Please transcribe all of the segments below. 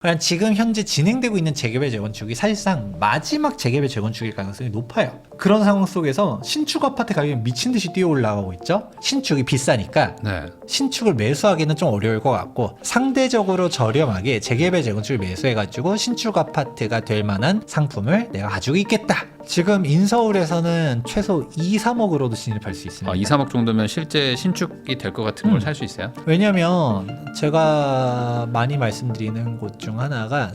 그냥 지금 현재 진행되고 있는 재개발 재건축이 사실상 마지막 재개발 재건축일 가능성이 높아요. 그런 상황 속에서 신축 아파트 가격이 미친 듯이 뛰어 올라가고 있죠. 신축이 비싸니까 네. 신축을 매수하기는 좀 어려울 것 같고, 상대적으로 저렴하게 재개발 재건축을 매수해가지고 신축 아파트가 될 만한 상품을 내가 가지고 있겠다. 지금 인서울에서는 최소 2, 3억으로도 진입할 수 있습니다. 2, 3억 정도면 실제 신축이 될 것 같은 걸 살 수 있어요? 왜냐면 제가 많이 말씀드리는 곳 중 하나가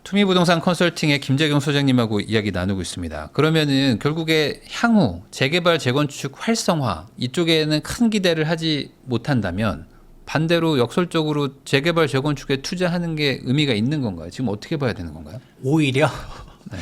투미부동산 컨설팅의 김재경 소장님하고 이야기 나누고 있습니다. 그러면은 결국에 향후 재개발 재건축 활성화 이쪽에는 큰 기대를 하지 못한다면 반대로 역설적으로 재개발 재건축에 투자하는 게 의미가 있는 건가요? 지금 어떻게 봐야 되는 건가요? 오히려 네.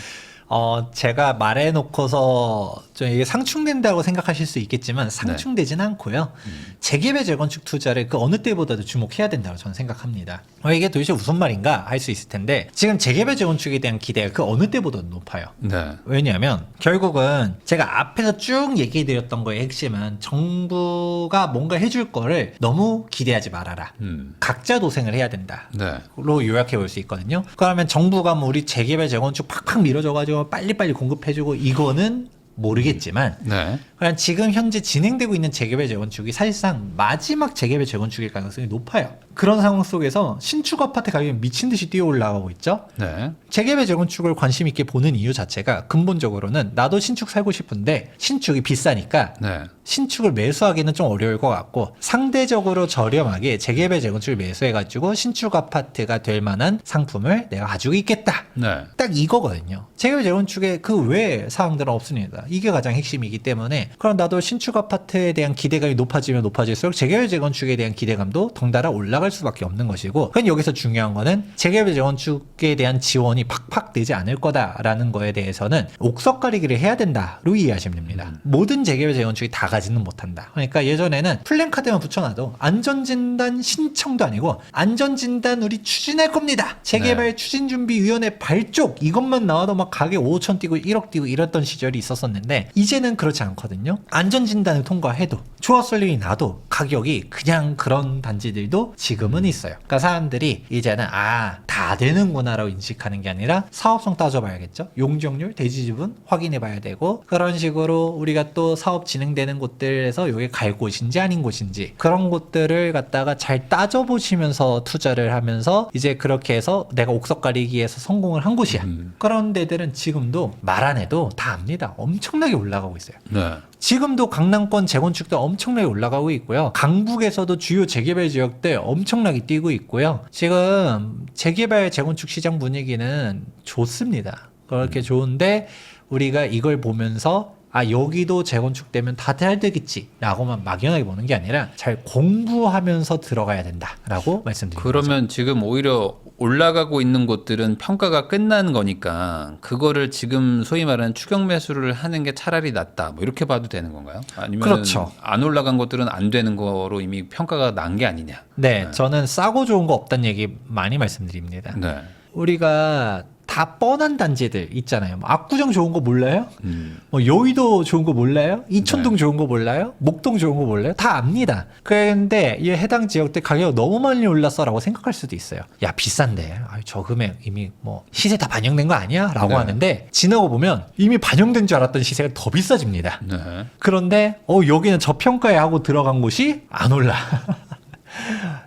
제가 말해놓고서 좀 이게 상충된다고 생각하실 수 있겠지만 상충되진 않고요. 재개발 재건축 투자를 그 어느 때보다도 주목해야 된다고 저는 생각합니다. 이게 도대체 무슨 말인가 할 수 있을 텐데, 지금 재개발 재건축에 대한 기대가 그 어느 때보다도 높아요. 네. 왜냐하면 결국은 제가 앞에서 쭉 얘기해드렸던 거의 핵심은 정부가 뭔가 해줄 거를 너무 기대하지 말아라. 각자 도생을 해야 된다. 네. 로 요약해 볼 수 있거든요. 그러면 정부가 뭐 우리 재개발 재건축 팍팍 밀어줘가지고 빨리빨리 공급해주고 이거는 모르겠지만, 네. 그냥 지금 현재 진행되고 있는 재개발 재건축이 사실상 마지막 재개발 재건축일 가능성이 높아요. 그런 상황 속에서 신축 아파트 가격이 미친 듯이 뛰어 올라가고 있죠. 네. 재개발 재건축을 관심 있게 보는 이유 자체가 근본적으로는 나도 신축 살고 싶은데 신축이 비싸니까 네. 신축을 매수하기는 좀 어려울 것 같고, 상대적으로 저렴하게 재개발 재건축을 매수해가지고 신축 아파트가 될 만한 상품을 내가 가지고 있겠다. 네. 딱 이거거든요. 재개발 재건축에 그 외 사항들은 없습니다. 이게 가장 핵심이기 때문에, 그럼 나도 신축 아파트에 대한 기대감이 높아지면 높아질수록 재개발 재건축에 대한 기대감도 덩달아 올라갈 수밖에 없는 것이고, 그건 여기서 중요한 거는 재개발 재건축에 대한 지원이 팍팍 되지 않을 거다라는 거에 대해서는 옥석 가리기를 해야 된다로 이해하시면 됩니다. 모든 재개발 재건축이 다 가지는 못한다. 그러니까 예전에는 플랜카드만 붙여놔도 안전진단 신청도 아니고 안전진단 우리 추진할 겁니다. 재개발 추진준비위원회 발족 이것만 나와도 막 가게 5천 뛰고 1억 뛰고 이랬던 시절이 있었었는데, 이제는 그렇지 않거든요. 안전진단을 통과해도 조합설립이 나도 가격이 그냥 그런 단지들도 지금은 있어요. 그러니까 사람들이 이제는 다 되는구나라고 인식하는 게 아니라 사업성 따져봐야겠죠. 용적률, 대지지분 확인해봐야 되고, 그런 식으로 우리가 또 사업 진행되는 곳들에서 이게 갈 곳인지 아닌 곳인지 그런 곳들을 갖다가 잘 따져보시면서 투자를 하면서 이제 그렇게 해서 내가 옥석 가리기에서 성공을 한 곳이야. 그런 데들은 지금도 말 안 해도 다 압니다. 엄청나게 올라가고 있어요. 네. 지금도 강남권 재건축도 엄청나게 올라가고 있고요. 강북에서도 주요 재개발 지역들 엄청나게 뛰고 있고요. 지금 재개발 재건축 시장 분위기는 좋습니다. 그렇게 좋은데 우리가 이걸 보면서 여기도 재건축되면 다 잘 되겠지 라고만 막연하게 보는 게 아니라 잘 공부하면서 들어가야 된다라고 말씀드립니다. 그러면 지금 오히려 올라가고 있는 곳들은 평가가 끝난 거니까 그거를 지금 소위 말하는 추격 매수를 하는 게 차라리 낫다, 뭐 이렇게 봐도 되는 건가요? 아니면 그렇죠. 안 올라간 것들은 안 되는 거로 이미 평가가 난 게 아니냐? 네, 저는 싸고 좋은 거 없다는 얘기 많이 말씀드립니다. 네. 우리가 다 뻔한 단지들 있잖아요. 뭐 압구정 좋은 거 몰라요? 뭐 여의도 좋은 거 몰라요? 이촌동 네. 좋은 거 몰라요? 목동 좋은 거 몰라요? 다 압니다. 그런데 이 해당 지역들 가격 너무 많이 올랐어라고 생각할 수도 있어요. 야, 비싼데 저 금액 이미 뭐 시세 다 반영된 거 아니야? 라고 네. 하는데 지나고 보면 이미 반영된 줄 알았던 시세가 더 비싸집니다. 네. 그런데 여기는 저평가에 하고 들어간 곳이 안 올라.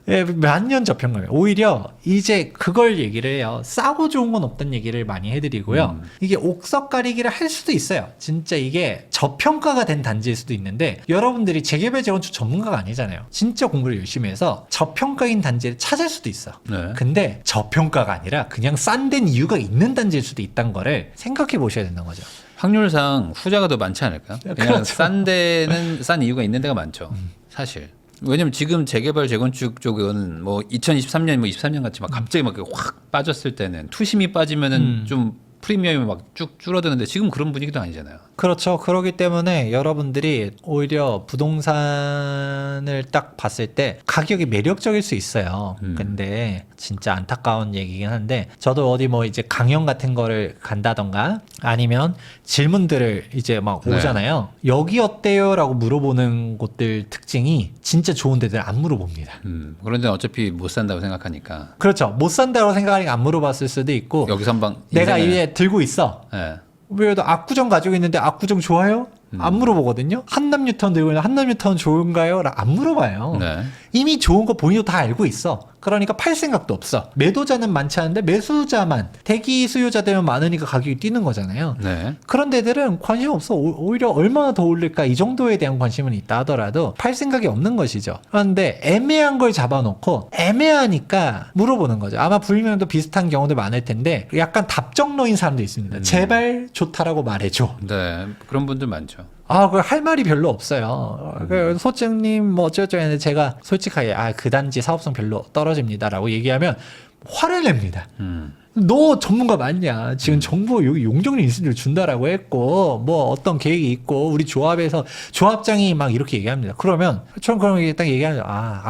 예, 몇 년 저평가예요. 오히려 이제 그걸 얘기를 해요. 싸고 좋은 건 없다는 얘기를 많이 해드리고요. 이게 옥석 가리기를 할 수도 있어요. 진짜 이게 저평가가 된 단지일 수도 있는데, 여러분들이 재개발 재건축 전문가가 아니잖아요. 진짜 공부를 열심히 해서 저평가인 단지를 찾을 수도 있어. 네. 근데 저평가가 아니라 그냥 싼 데는 이유가 있는 단지일 수도 있다는 거를 생각해 보셔야 된다는 거죠. 확률상 후자가 더 많지 않을까요? 그냥 그렇죠. 싼 데는 싼 이유가 있는 데가 많죠. 사실. 왜냐면 지금 재개발 재건축 쪽은 뭐 2023년 뭐 23년 같이 막 갑자기 막 확 빠졌을 때는 투심이 빠지면은 좀 프리미엄이 막 쭉 줄어드는데 지금 그런 분위기도 아니잖아요. 그렇죠. 그렇기 때문에 여러분들이 오히려 부동산을 딱 봤을 때 가격이 매력적일 수 있어요. 근데 진짜 안타까운 얘기긴 한데 저도 어디 뭐 이제 강연 같은 거를 간다던가 아니면 질문들을 이제 막 네. 오잖아요. 여기 어때요? 라고 물어보는 곳들 특징이 진짜 좋은 데들 안 물어봅니다. 그런 데는 어차피 못 산다고 생각하니까 그렇죠. 못 산다고 생각하니까 안 물어봤을 수도 있고 여기서 한방 내가 이제 들고 있어. 네. 왜도 압구정 가지고 있는데 압구정 좋아요? 안 물어보거든요. 한남 뉴타운 들고 있는데 한남 뉴타운 좋은가요? 안 물어봐요. 네. 이미 좋은 거 본인도 다 알고 있어. 그러니까 팔 생각도 없어. 매도자는 많지 않은데 매수자만 대기 수요자 되면 많으니까 가격이 뛰는 거잖아요. 네. 그런 데들은 관심 없어. 오히려 얼마나 더 올릴까 이 정도에 대한 관심은 있다 하더라도 팔 생각이 없는 것이죠. 그런데 애매한 걸 잡아놓고 애매하니까 물어보는 거죠. 아마 불명도 비슷한 경우도 많을 텐데 약간 답정너인 사람도 있습니다. 제발 좋다라고 말해줘. 네. 그런 분들 많죠. 아, 그 할 말이 별로 없어요. 그 소장님 뭐 어쩌고저쩌고 했는데 제가 솔직하게 그 단지 사업성 별로 떨어집니다라고 얘기하면 화를 냅니다. 너 전문가 맞냐? 지금 정부 여기 용적률 인센티브 준다라고 했고 뭐 어떤 계획이 있고 우리 조합에서 조합장이 막 이렇게 얘기합니다. 그러면 저는 그럼 딱 얘기하면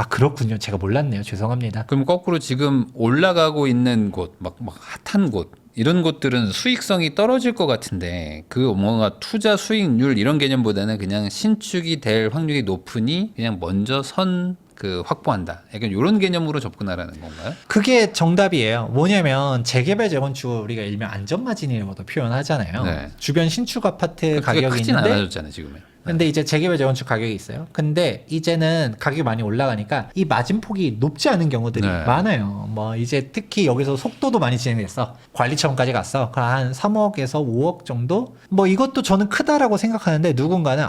그렇군요. 제가 몰랐네요. 죄송합니다. 그럼 거꾸로 지금 올라가고 있는 곳, 막 핫한 곳 이런 곳들은 수익성이 떨어질 것 같은데 그 뭔가 투자 수익률 이런 개념보다는 그냥 신축이 될 확률이 높으니 그냥 먼저 확보한다. 약간 이런 개념으로 접근하라는 건가요? 그게 정답이에요. 뭐냐면 재개발 재건축 우리가 일명 안전마진이라고도 표현하잖아요. 네. 주변 신축 아파트 그게 가격이 크진 있는데 않아졌잖아요, 지금은. 근데 이제 재개발 재건축 가격이 있어요. 근데 이제는 가격이 많이 올라가니까 이 마진폭이 높지 않은 경우들이 네. 많아요. 뭐 이제 특히 여기서 속도도 많이 진행됐어. 관리처분까지 갔어. 그럼 한 3억에서 5억 정도? 뭐 이것도 저는 크다라고 생각하는데 누군가는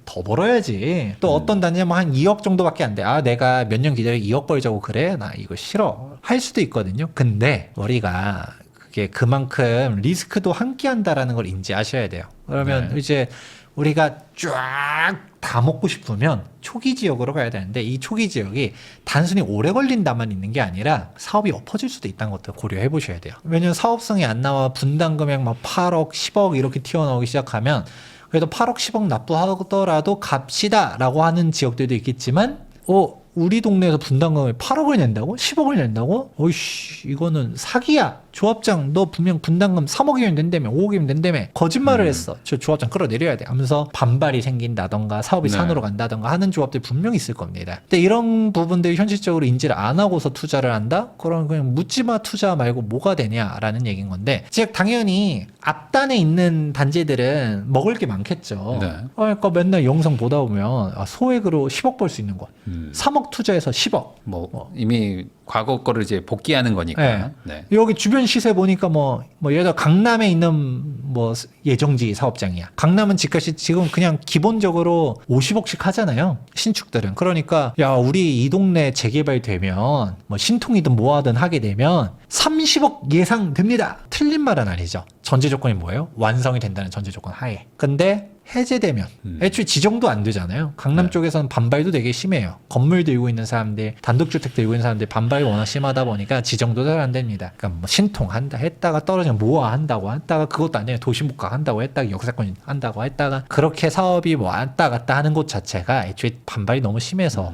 더 벌어야지. 또 어떤 단지는 뭐 한 2억 정도밖에 안 돼. 내가 몇 년 기다려 2억 벌자고 그래? 나 이거 싫어. 할 수도 있거든요. 근데 우리가 그게 그만큼 리스크도 함께 한다라는 걸 인지하셔야 돼요. 그러면 네. 이제 우리가 쫙 다 먹고 싶으면 초기 지역으로 가야 되는데 이 초기 지역이 단순히 오래 걸린다만 있는 게 아니라 사업이 엎어질 수도 있다는 것도 고려해 보셔야 돼요. 왜냐면 사업성이 안 나와 분당 금액 막 8억, 10억 이렇게 튀어나오기 시작하면 그래도 8억, 10억 납부하더라도 갑시다라고 하는 지역들도 있겠지만 우리 동네에서 분담금을 8억을 낸다고? 10억을 낸다고? 어이씨, 이거는 사기야. 조합장, 너 분명 분담금 3억이면 낸다며, 5억이면 낸다며. 거짓말을 했어. 저 조합장 끌어내려야 돼. 하면서 반발이 생긴다던가, 사업이 네. 산으로 간다던가 하는 조합들 분명히 있을 겁니다. 근데 이런 부분들이 현실적으로 인지를 안 하고서 투자를 한다? 그럼 그냥 묻지마 투자 말고 뭐가 되냐라는 얘기인 건데, 즉, 당연히 앞단에 있는 단지들은 먹을 게 많겠죠. 네. 그러니까 맨날 영상 보다 보면 소액으로 10억 벌 수 있는 거. 3억 투자해서 10억. 이미 과거 거를 이제 복귀하는 거니까. 네. 네. 여기 주변 시세 보니까 예를 들어 강남에 있는 예정지 사업장이야. 강남은 집값이 지금 그냥 기본적으로 50억씩 하잖아요. 신축들은. 그러니까 우리 이 동네 재개발되면 신통이든 뭐하든 하게 되면 30억 예상됩니다. 틀린 말은 아니죠. 전제 조건이 뭐예요? 완성이 된다는 전제 조건 하에. 근데 해제되면 애초에 지정도 안 되잖아요. 강남 네. 쪽에서는 반발도 되게 심해요. 건물 들고 있는 사람들, 단독주택 들고 있는 사람들 반발이 워낙 심하다 보니까 지정도 잘 안 됩니다. 그러니까 신통한다 했다가 떨어지면 모아한다고 했다가 그것도 아니에요. 도시목각 한다고 했다가 역세권 한다고 했다가 그렇게 사업이 왔다 갔다 하는 곳 자체가 애초에 반발이 너무 심해서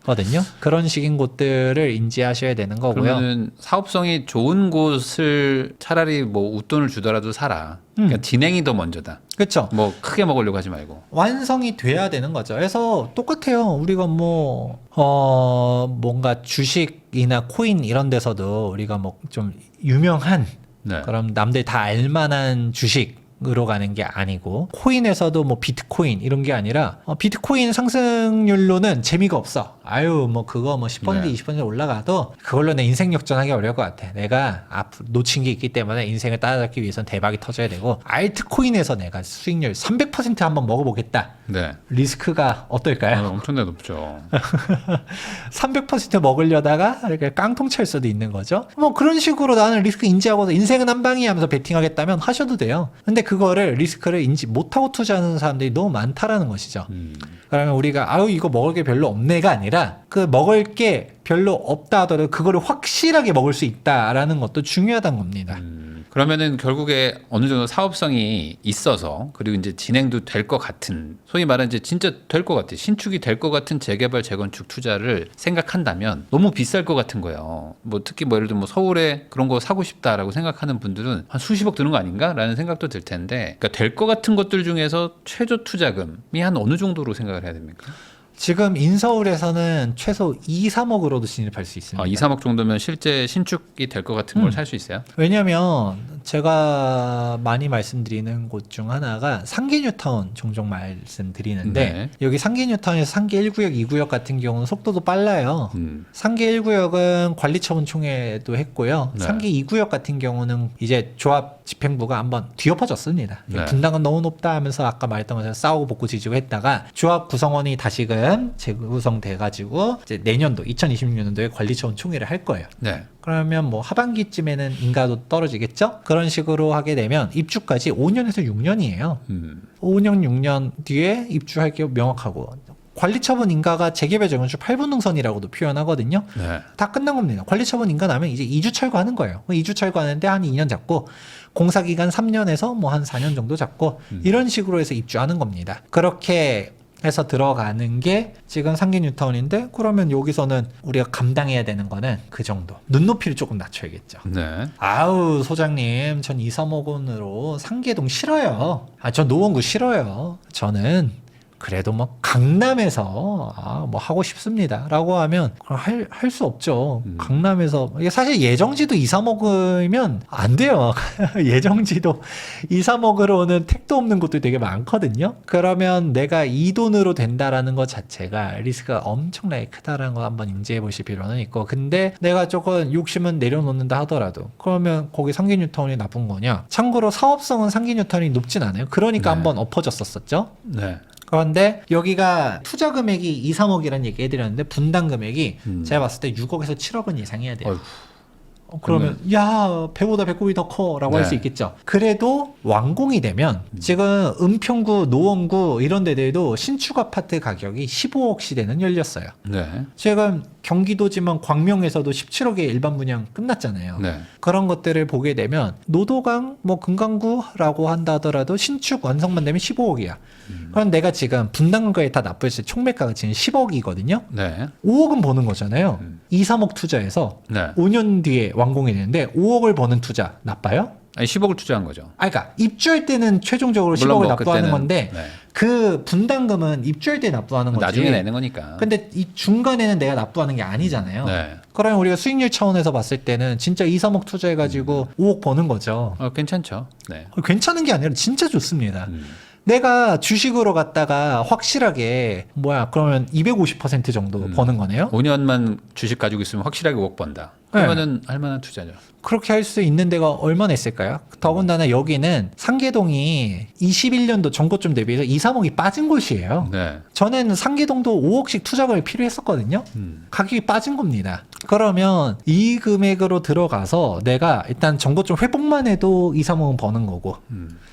거든요. 그런 식인 곳들을 인지하셔야 되는 거고요. 그러면은 사업성이 좋은 곳을 차라리 웃돈을 주더라도 사라. 그러니까 진행이 더 먼저다. 그렇죠. 크게 먹으려고 하지 말고. 완성이 돼야 되는 거죠. 그래서 똑같아요. 우리가 뭔가 주식이나 코인 이런 데서도 우리가 좀 유명한 네. 그럼 남들 다 알만한 주식으로 가는 게 아니고 코인에서도 비트코인 이런 게 아니라 비트코인 상승률로는 재미가 없어. 그거 10% 네. 20% 올라가도 그걸로 내 인생 역전하기 어려울 것 같아. 내가 앞으로 놓친 게 있기 때문에 인생을 따라잡기 위해서는 대박이 터져야 되고 알트코인에서 내가 수익률 300% 한번 먹어보겠다. 네. 리스크가 어떨까요? 엄청나게 높죠. 300% 먹으려다가 이렇게 깡통 찰 수도 있는 거죠. 그런 식으로 나는 리스크 인지하고서 인생은 한 방이야 하면서 베팅하겠다면 하셔도 돼요. 근데 그거를 리스크를 인지 못하고 투자하는 사람들이 너무 많다라는 것이죠. 그러면 우리가 이거 먹을 게 별로 없네가 아니라 그 먹을 게 별로 없다 하더라도 그거를 확실하게 먹을 수 있다라는 것도 중요하다는 겁니다. 그러면은 결국에 어느 정도 사업성이 있어서 그리고 이제 진행도 될 것 같은 소위 말하는 이제 진짜 될 것 같아 신축이 될 것 같은 재개발 재건축 투자를 생각한다면 너무 비쌀 것 같은 거예요. 뭐 특히 뭐 예를 들면 뭐 서울에 그런 거 사고 싶다라고 생각하는 분들은 한 수십억 드는 거 아닌가라는 생각도 들 텐데 그러니까 될 것 같은 것들 중에서 최저 투자금이 한 어느 정도로 생각을 해야 됩니까? 지금 인서울에서는 최소 2, 3억으로도 진입할 수 있습니다. 2, 3억 정도면 실제 신축이 될 것 같은 걸 살 수 있어요? 왜냐면 제가 많이 말씀드리는 곳 중 하나가 상계 뉴타운 종종 말씀드리는데 네. 여기 상계 뉴타운에서 상계 1구역, 2구역 같은 경우는 속도도 빨라요. 상계 1구역은 관리처분 총회도 했고요. 네. 상계 2구역 같은 경우는 이제 조합 집행부가 한번 뒤엎어졌습니다. 네. 분당은 너무 높다 하면서 아까 말했던 것처럼 싸우고 복구 지지고 했다가 조합 구성원이 다시금 재구성돼가지고 이제 내년도 2026년도에 관리처분 총회를 할 거예요. 네. 그러면 뭐 하반기쯤에는 인가도 떨어지겠죠? 그런 식으로 하게 되면 입주까지 5년에서 6년이에요. 5년, 6년 뒤에 입주할 게 명확하고 관리처분 인가가 재개발 재건축 8분 능선이라고도 표현하거든요. 네. 다 끝난 겁니다. 관리처분 인가 나면 이제 2주 철거하는 거예요. 2주 철거하는데 한 2년 잡고 공사기간 3년에서 뭐 한 4년 정도 잡고 이런 식으로 해서 입주하는 겁니다. 그렇게 해서 들어가는 게 지금 상계 뉴타운인데 그러면 여기서는 우리가 감당해야 되는 거는 그 정도. 눈높이를 조금 낮춰야겠죠. 네. 아우 소장님 전 2, 3억 원으로 상계동 싫어요. 전 노원구 싫어요. 저는 그래도 뭐 강남에서 뭐 하고 싶습니다 라고 하면 할 수 없죠. 강남에서 이게 사실 예정지도 2, 3억이면 안 돼요. 예정지도 2, 3억으로는 택도 없는 곳도 되게 많거든요. 그러면 내가 이 돈으로 된다라는 것 자체가 리스크가 엄청나게 크다라는 거 한번 인지해 보실 필요는 있고 근데 내가 조금 욕심은 내려놓는다 하더라도 그러면 거기 상계 뉴타운이 나쁜 거냐. 참고로 사업성은 상계 뉴타운이 높진 않아요. 그러니까 네. 한번 엎어졌었죠. 네. 그런데 여기가 투자 금액이 2, 3억이라는 얘기 해드렸는데 분당 금액이 제가 봤을 때 6억에서 7억은 예상해야 돼요. 그러면 야 배보다 배꼽이 더 커라고 할 수 네. 있겠죠. 그래도 완공이 되면 지금 은평구, 노원구 이런 데들도 신축 아파트 가격이 15억 시대는 열렸어요. 네. 지금 경기도지만 광명에서도 17억에 일반 분양 끝났잖아요. 네. 그런 것들을 보게 되면 노도강, 뭐 금강구라고 한다 하더라도 신축 완성만 되면 15억이야. 그럼 내가 지금 분당가에 다 납부했을 때 총매가가 지금 10억이거든요. 네. 5억은 버는 거잖아요. 2, 3억 투자해서 네. 5년 뒤에 완공이 되는데 5억을 버는 투자 나빠요? 아니 10억을 투자한 거죠. 그러니까 입주할 때는 최종적으로 물론 10억을 뭐 납부하는 그때는, 건데 네. 그 분담금은 입주할 때 납부하는 거지. 나중에 내는 거니까. 근데 이 중간에는 내가 납부하는 게 아니잖아요. 네. 그러면 우리가 수익률 차원에서 봤을 때는 진짜 2, 3억 투자해가지고 5억 버는 거죠. 괜찮죠. 네. 괜찮은 게 아니라 진짜 좋습니다. 내가 주식으로 갔다가 확실하게 그러면 250% 정도 버는 거네요. 5년만 주식 가지고 있으면 확실하게 5억 번다. 그러면은 할만한 투자죠. 그렇게 할 수 있는 데가 얼마나 있을까요? 더군다나 여기는 상계동이 21년도 전고점 대비해서 2, 3억이 빠진 곳이에요. 네. 전에는 상계동도 5억씩 투자금이 필요했었거든요. 가격이 빠진 겁니다. 그러면 이 금액으로 들어가서 내가 일단 전고점 회복만 해도 2, 3억은 버는 거고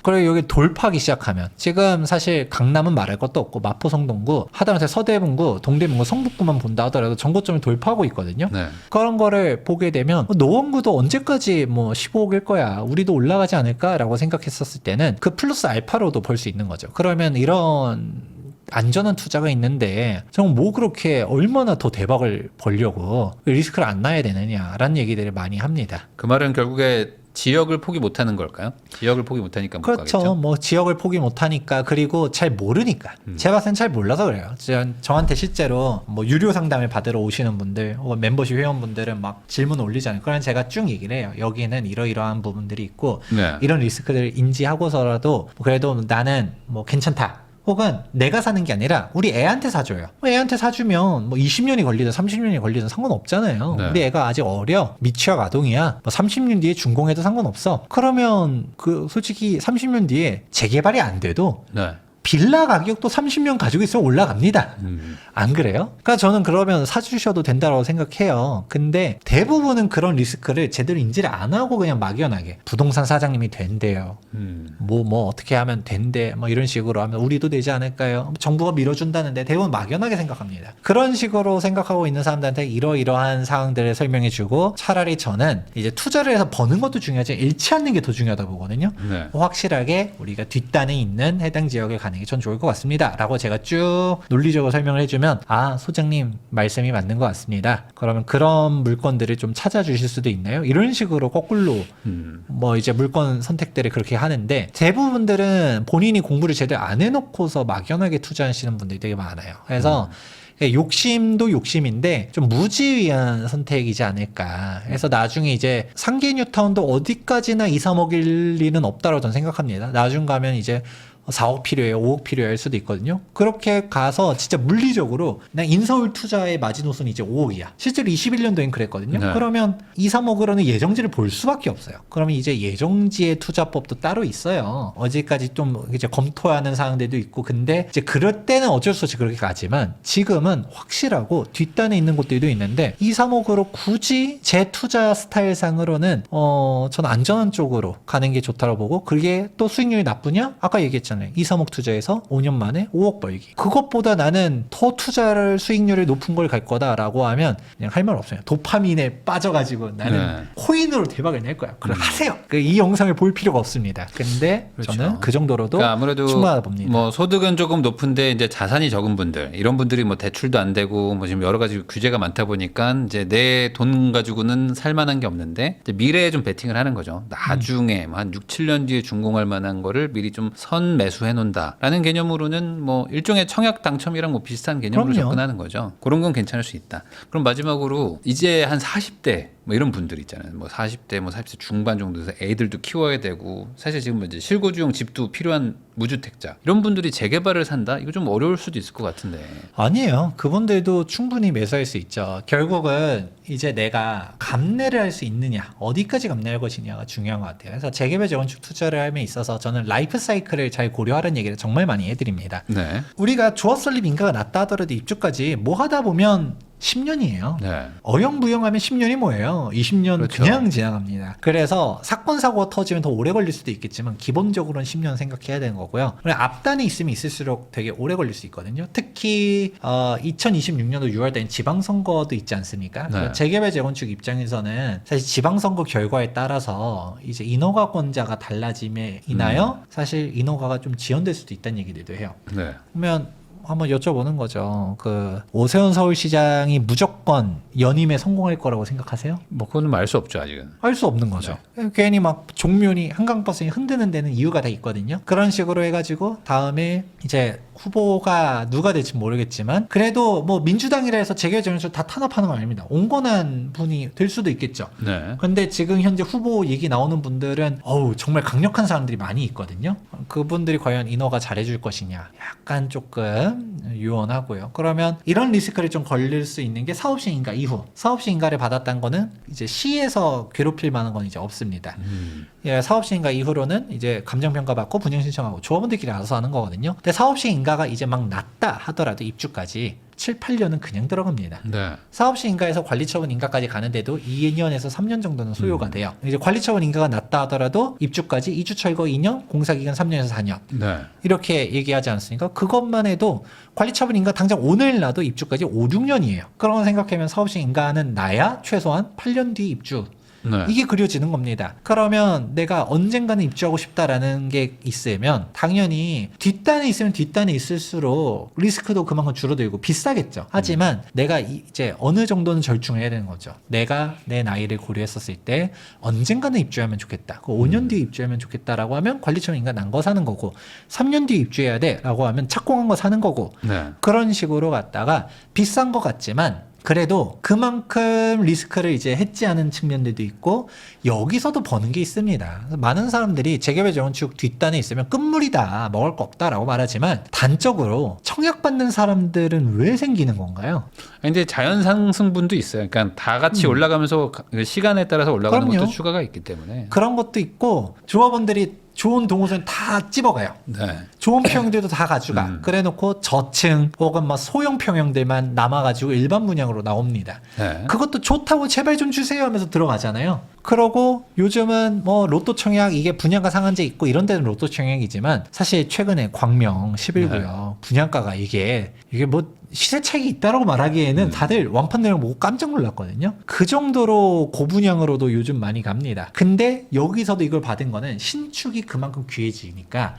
그리고 여기 돌파하기 시작하면 지금 사실 강남은 말할 것도 없고 마포 성동구 하다못해 서대문구 동대문구 성북구만 본다 하더라도 전고점을 돌파하고 있거든요. 네. 그런 거를 보게 되면 노원구도 언제까지 뭐 15억일 거야 우리도 올라가지 않을까라고 생각했었을 때는 그 플러스 알파로도 볼 수 있는 거죠. 그러면 이런 안전한 투자가 있는데 정말 뭐 그렇게 얼마나 더 대박을 벌려고 리스크를 안 놔야 되느냐라는 얘기들을 많이 합니다. 그 말은 결국에 지역을 포기 못하는 걸까요? 지역을 포기 못하니까 못 그렇죠. 가겠죠. 뭐 지역을 포기 못하니까 그리고 잘 모르니까. 제가 봤을 땐 잘 몰라서 그래요. 저한테 실제로 뭐 유료 상담을 받으러 오시는 분들 혹은 멤버십 회원분들은 막 질문 올리잖아요. 그럼 제가 쭉 얘기를 해요. 여기는 이러이러한 부분들이 있고 네. 이런 리스크들을 인지하고서라도 그래도 나는 뭐 괜찮다. 혹은 내가 사는 게 아니라 우리 애한테 사줘요. 애한테 사주면 뭐 20년이 걸리든 30년이 걸리든 상관없잖아요. 네. 우리 애가 아직 어려. 미취학 아동이야. 뭐 30년 뒤에 준공해도 상관없어. 그러면 그 솔직히 30년 뒤에 재개발이 안 돼도 네. 빌라 가격도 30년 가지고 있으면 올라갑니다. 안 그래요? 그러니까 저는 그러면 사주셔도 된다고 생각해요. 근데 대부분은 그런 리스크를 제대로 인지를 안 하고 그냥 막연하게 부동산 사장님이 된대요. 뭐 어떻게 하면 된대. 뭐 이런 식으로 하면 우리도 되지 않을까요? 정부가 밀어준다는데 대부분 막연하게 생각합니다. 그런 식으로 생각하고 있는 사람들한테 이러이러한 사항들을 설명해주고 차라리 저는 이제 투자를 해서 버는 것도 중요하지 잃지 않는 게 더 중요하다 보거든요. 네. 확실하게 우리가 뒷단에 있는 해당 지역에 가는 게 전 좋을 것 같습니다. 라고 제가 쭉 논리적으로 설명을 해주면 아 소장님 말씀이 맞는 것 같습니다. 그러면 그런 물건들을 좀 찾아주실 수도 있나요? 이런 식으로 거꾸로 뭐 이제 물건 선택들을 그렇게 하는데 대부분들은 본인이 공부를 제대로 안 해놓고서 막연하게 투자하시는 분들이 되게 많아요. 그래서 욕심도 욕심인데 좀 무지위한 선택이지 않을까. 그래서 나중에 이제 상계 뉴타운도 어디까지나 2, 3억일 리는 없다고 저는 생각합니다. 나중 가면 이제 4억 필요해요, 5억 필요할 수도 있거든요. 그렇게 가서 진짜 물리적으로 그냥 인서울 투자의 마지노선이 이제 5억이야. 실제로 21년도엔 그랬거든요. 네. 그러면 2, 3억으로는 예정지를 볼 수밖에 없어요. 그러면 이제 예정지의 투자법도 따로 있어요. 어제까지 좀 이제 검토하는 사항들도 있고, 근데 이제 그럴 때는 어쩔 수 없이 그렇게 가지만 지금은 확실하고 뒷단에 있는 곳들도 있는데 2, 3억으로 굳이 제 투자 스타일상으로는 저는 안전한 쪽으로 가는 게 좋다고 보고, 그게 또 수익률이 나쁘냐? 아까 얘기했잖아요. 2, 3억 투자해서 5년 만에 5억 벌기. 그것보다 나는 더 투자를 수익률이 높은 걸 갈 거다라고 하면 그냥 할 말 없어요. 도파민에 빠져가지고 나는 코인으로 대박을 낼 거야. 그럼 하세요. 이 영상을 볼 필요가 없습니다. 근데 그렇죠. 저는 그 정도로도 그러니까 아무래도 충분하다 봅니다. 뭐 소득은 조금 높은데 이제 자산이 적은 분들, 이런 분들이 뭐 대출도 안 되고 뭐 지금 여러 가지 규제가 많다 보니까 이제 내 돈 가지고는 살만한 게 없는데 이제 미래에 좀 베팅을 하는 거죠. 나중에 한 6, 7년 뒤에 준공할 만한 거를 미리 좀 선매수해 놓는다라는 개념으로는 뭐 일종의 청약 당첨이랑 뭐 비슷한 개념으로 그럼요. 접근하는 거죠. 그런 건 괜찮을 수 있다. 그럼 마지막으로 이제 한 40대 뭐 이런 분들 있잖아요. 뭐 40대, 뭐 40대 중반 정도 돼서 애들도 키워야 되고, 사실 지금 이제 실거주용 집도 필요한 무주택자, 이런 분들이 재개발을 산다? 이거 좀 어려울 수도 있을 것 같은데. 아니에요. 그분들도 충분히 매수할 수 있죠. 결국은 이제 내가 감내를 할 수 있느냐, 어디까지 감내할 것이냐가 중요한 것 같아요. 그래서 재개발 재건축 투자를 함에 있어서 저는 라이프 사이클을 잘 고려하라는 얘기를 정말 많이 해드립니다. 네. 우리가 조합 설립 인가가 낮다 하더라도 입주까지 뭐 하다 보면 10년이에요. 네. 어영부영하면 10년이 뭐예요? 20년 그렇죠. 그냥 지나갑니다. 그래서 사건 사고가 터지면 더 오래 걸릴 수도 있겠지만 기본적으로는 10년 생각해야 되는 거고요. 그리고 앞단에 있으면 있을수록 되게 오래 걸릴 수 있거든요. 특히 2026년도 6월달엔 지방선거도 있지 않습니까? 네. 재개발 재건축 입장에서는 사실 지방선거 결과에 따라서 이제 인허가권자가 달라짐에 인하여 사실 인허가가 좀 지연될 수도 있다는 얘기들도 해요. 네. 그러면 한번 여쭤보는 거죠. 그 오세훈 서울시장이 무조건 연임에 성공할 거라고 생각하세요? 뭐 그거는 알 수 없죠, 아직은. 알 수 없는 거죠. 괜히 막 종묘니 한강버스니 흔드는 데는 이유가 다 있거든요. 그런 식으로 해가지고 다음에 이제 후보가 누가 될지 모르겠지만 그래도 뭐 민주당이라 해서 재개발 재건축 다 탄압하는 건 아닙니다. 온건한 분이 될 수도 있겠죠. 네. 근데 지금 현재 후보 얘기 나오는 분들은 정말 강력한 사람들이 많이 있거든요. 그분들이 과연 인허가 잘해줄 것이냐 약간 조금 유언하고요. 그러면 이런 리스크를 좀 걸릴 수 있는 게 사업시 인가 이후. 사업시 인가를 받았다는 거는 이제 시에서 괴롭힐 만한 건 이제 없습니다. 예, 사업시 인가 이후로는 이제 감정평가 받고 분양 신청하고 조합원들끼리 알아서 하는 거거든요. 근데 사업시 인가가 이제 막 낮다 하더라도 입주까지 7, 8년은 그냥 들어갑니다. 네. 사업시 인가에서 관리처분 인가까지 가는데도 2년에서 3년 정도는 소요가 돼요. 이제 관리처분 인가가 낮다 하더라도 입주까지 2주 철거 2년, 공사기간 3년에서 4년. 네. 이렇게 얘기하지 않습니까? 그것만 해도 관리처분 인가 당장 오늘 나도 입주까지 5, 6년이에요. 그런 거 생각하면 사업시 인가는 나야 최소한 8년 뒤 입주. 네. 이게 그려지는 겁니다. 그러면 내가 언젠가는 입주하고 싶다라는 게 있으면 당연히 뒷단에 있으면 뒷단에 있을수록 리스크도 그만큼 줄어들고 비싸겠죠. 하지만 내가 이제 어느 정도는 절충해야 되는 거죠. 내가 내 나이를 고려했었을 때 언젠가는 입주하면 좋겠다. 그 5년 뒤에 입주하면 좋겠다라고 하면 관리처분 인가 난 거 사는 거고 3년 뒤에 입주해야 돼라고 하면 착공한 거 사는 거고 네. 그런 식으로 갔다가 비싼 것 같지만 그래도 그만큼 리스크를 이제 해지 않은 측면들도 있고 여기서도 버는 게 있습니다. 많은 사람들이 재개발 재건축 뒷단에 있으면 끝물이다, 먹을 거 없다라고 말하지만 단적으로 청약받는 사람들은 왜 생기는 건가요? 근데 자연 상승분도 있어요. 그러니까 다 같이 올라가면서 시간에 따라서 올라가는 그럼요. 것도 추가가 있기 때문에. 그런 것도 있고 조합원들이 좋은 동호수는 다 찝어가요. 네. 좋은 평형들도 다 가져가. 그래놓고 저층 혹은 뭐 소형 평형들만 남아가지고 일반 분양으로 나옵니다. 네. 그것도 좋다고 제발 좀 주세요 하면서 들어가잖아요. 그러고 요즘은 뭐 로또 청약 이게 분양가 상한제 있고 이런 데는 로또 청약이지만 사실 최근에 광명 11구역 분양가가 이게 뭐 시세 차익이 있다라고 말하기에는 다들 완판 내용 보고 깜짝 놀랐거든요. 그 정도로 고분양으로도 요즘 많이 갑니다. 근데 여기서도 이걸 받은 거는 신축이 그만큼 귀해지니까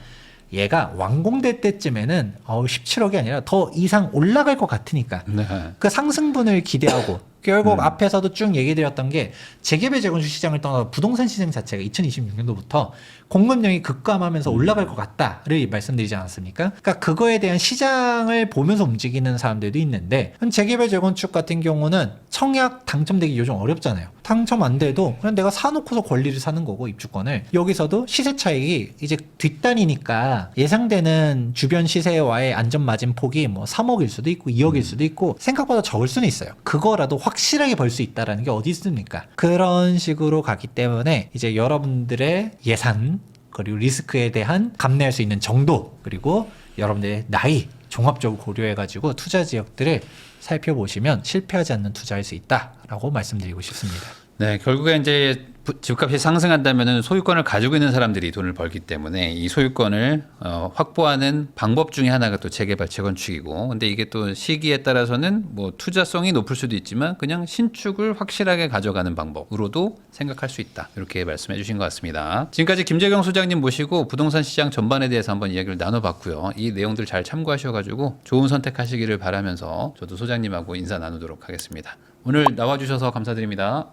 얘가 완공될 때쯤에는 17억이 아니라 더 이상 올라갈 것 같으니까 네. 그 상승분을 기대하고 결국 앞에서도 쭉 얘기드렸던 게 재개발 재건축 시장을 떠나서 부동산 시장 자체가 2026년도부터 공급량이 급감하면서 올라갈 것 같다를 말씀드리지 않았습니까? 그러니까 그거에 대한 시장을 보면서 움직이는 사람들도 있는데 재개발 재건축 같은 경우는 청약 당첨되기 요즘 어렵잖아요. 당첨 안 돼도 그냥 내가 사놓고서 권리를 사는 거고 입주권을 여기서도 시세 차익이 이제 뒷단이니까 예상되는 주변 시세와의 안전마진 폭이 뭐 3억일 수도 있고 2억일 수도 있고 생각보다 적을 수는 있어요. 그거라도 확실하게 벌 수 있다라는 게 어디 있습니까? 그런 식으로 가기 때문에 이제 여러분들의 예산 그리고 리스크에 대한 감내할 수 있는 정도 그리고 여러분들의 나이 종합적으로 고려해가지고 투자 지역들을 살펴보시면 실패하지 않는 투자할 수 있다라고 말씀드리고 싶습니다. 네, 결국에 이제 집값이 상승한다면은 소유권을 가지고 있는 사람들이 돈을 벌기 때문에 이 소유권을 확보하는 방법 중에 하나가 또 재개발 재건축이고, 근데 이게 또 시기에 따라서는 뭐 투자성이 높을 수도 있지만 그냥 신축을 확실하게 가져가는 방법으로도 생각할 수 있다, 이렇게 말씀해 주신 것 같습니다. 지금까지 김재경 소장님 모시고 부동산 시장 전반에 대해서 한번 이야기를 나눠봤고요. 이 내용들 잘 참고하셔가지고 좋은 선택하시기를 바라면서 저도 소장님하고 인사 나누도록 하겠습니다. 오늘 나와주셔서 감사드립니다.